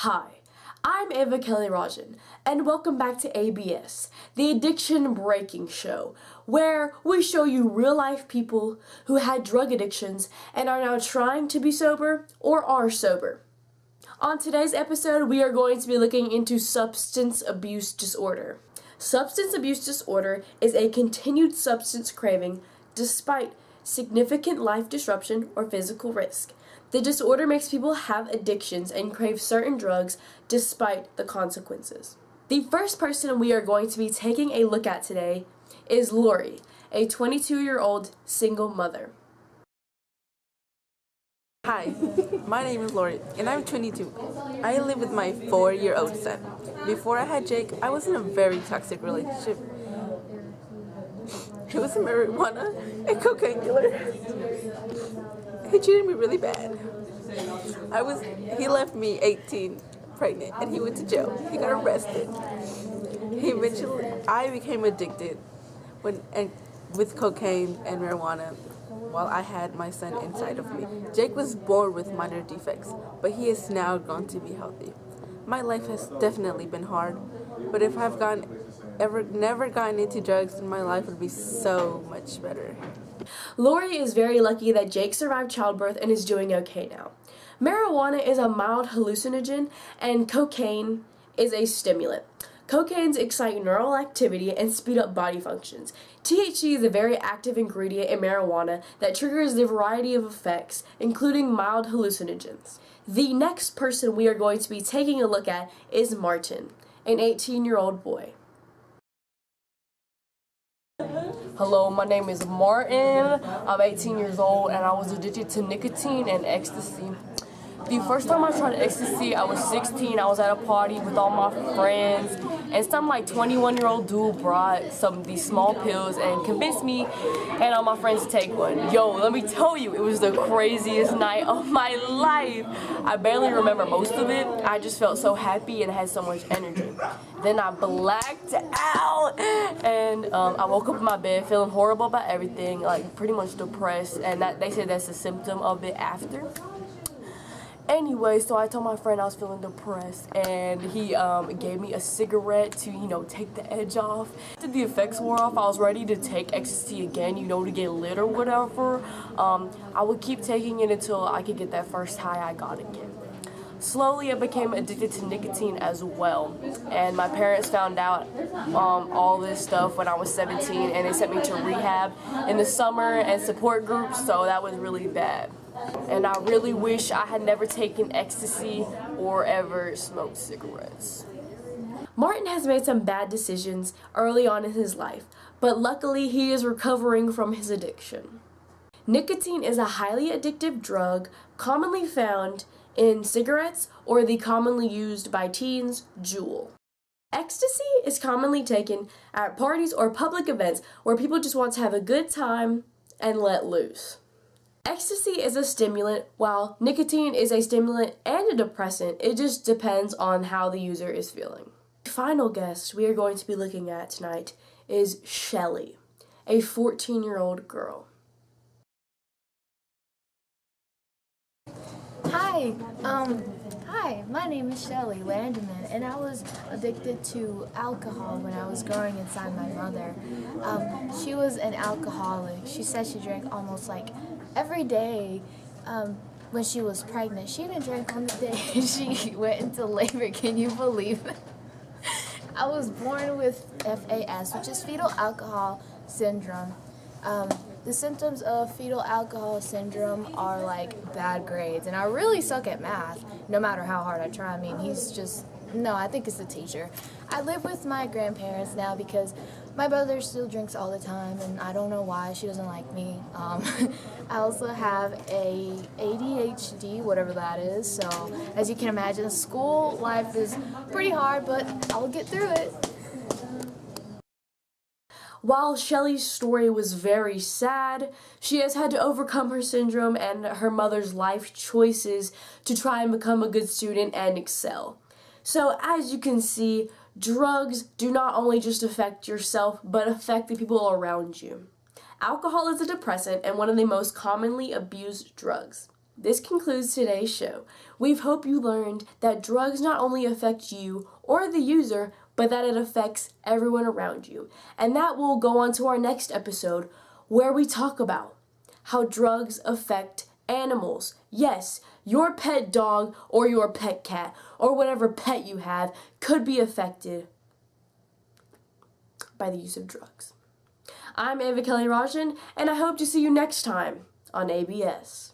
Hi, I'm Ava Kelly Rajan, and welcome back to ABS, the Addiction Breaking Show, where we show you real-life people who had drug addictions and are now trying to be sober or are sober. On today's episode, we are going to be looking into substance abuse disorder. Substance abuse disorder is a continued substance craving despite significant life disruption or physical risk. The disorder makes people have addictions and crave certain drugs despite the consequences. The first person we are going to be taking a look at today is Lori, a 22-year-old single mother. Hi, my name is Lori, and I'm 22. I live with my 4-year-old son. Before I had Jake, I was in a very toxic relationship. He was a marijuana and cocaine dealer. He treated me really bad. He left me 18, pregnant, and he went to jail. He got arrested. I became addicted with cocaine and marijuana while I had my son inside of me. Jake was born with minor defects, but he is now grown to be healthy. My life has definitely been hard, but if I've never gotten into drugs, then my life would be so much better. Lori is very lucky that Jake survived childbirth and is doing okay now. Marijuana is a mild hallucinogen and cocaine is a stimulant. Cocaines excite neural activity and speed up body functions. THC is a very active ingredient in marijuana that triggers a variety of effects, including mild hallucinogens. The next person we are going to be taking a look at is Martin, an 18-year-old boy. Hello, my name is Martin. I'm 18 years old and I was addicted to nicotine and ecstasy. The first time I tried ecstasy, I was 16. I was at a party with all my friends, and some 21-year-old dude brought these small pills and convinced me and all my friends to take one. Yo, let me tell you, it was the craziest night of my life. I barely remember most of it. I just felt so happy and had so much energy. Then I blacked out, and I woke up in my bed feeling horrible about everything, pretty much depressed, and they said that's a symptom of it after. Anyway, so I told my friend I was feeling depressed, and he gave me a cigarette to, take the edge off. After the effects wore off, I was ready to take ecstasy again, to get lit or whatever. I would keep taking it until I could get that first high I got again. Slowly, I became addicted to nicotine as well, and my parents found out all this stuff when I was 17, and they sent me to rehab in the summer and support groups, so that was really bad. And I really wish I had never taken ecstasy or ever smoked cigarettes. Martin has made some bad decisions early on in his life, but luckily he is recovering from his addiction. Nicotine is a highly addictive drug commonly found in cigarettes or the commonly used by teens, Juul. Ecstasy is commonly taken at parties or public events where people just want to have a good time and let loose. Ecstasy is a stimulant, while nicotine is a stimulant and a depressant. It just depends on how the user is feeling. The final guest we are going to be looking at tonight is Shelly, a 14-year-old girl. Hi, my name is Shelly Landeman, and I was addicted to alcohol when I was growing inside my mother. She was an alcoholic. She said she drank almost every day when she was pregnant. She even drank on the day she went into labor. Can you believe it? I was born with FAS, which is fetal alcohol syndrome. The symptoms of fetal alcohol syndrome are bad grades, and I really suck at math, no matter how hard I try. I think it's the teacher. I live with my grandparents now because my brother still drinks all the time, and I don't know why. She doesn't like me. I also have a ADHD, whatever that is, so as you can imagine, school life is pretty hard, but I'll get through it. While Shelly's story was very sad, she has had to overcome her syndrome and her mother's life choices to try and become a good student and excel. So as you can see, drugs do not only just affect yourself, but affect the people around you. Alcohol is a depressant and one of the most commonly abused drugs. This concludes today's show. We hope you learned that drugs not only affect you or the user, but that it affects everyone around you. And that will go on to our next episode where we talk about how drugs affect animals. Yes, your pet dog or your pet cat or whatever pet you have could be affected by the use of drugs. I'm Ava Kelly Rajan, and I hope to see you next time on ABS.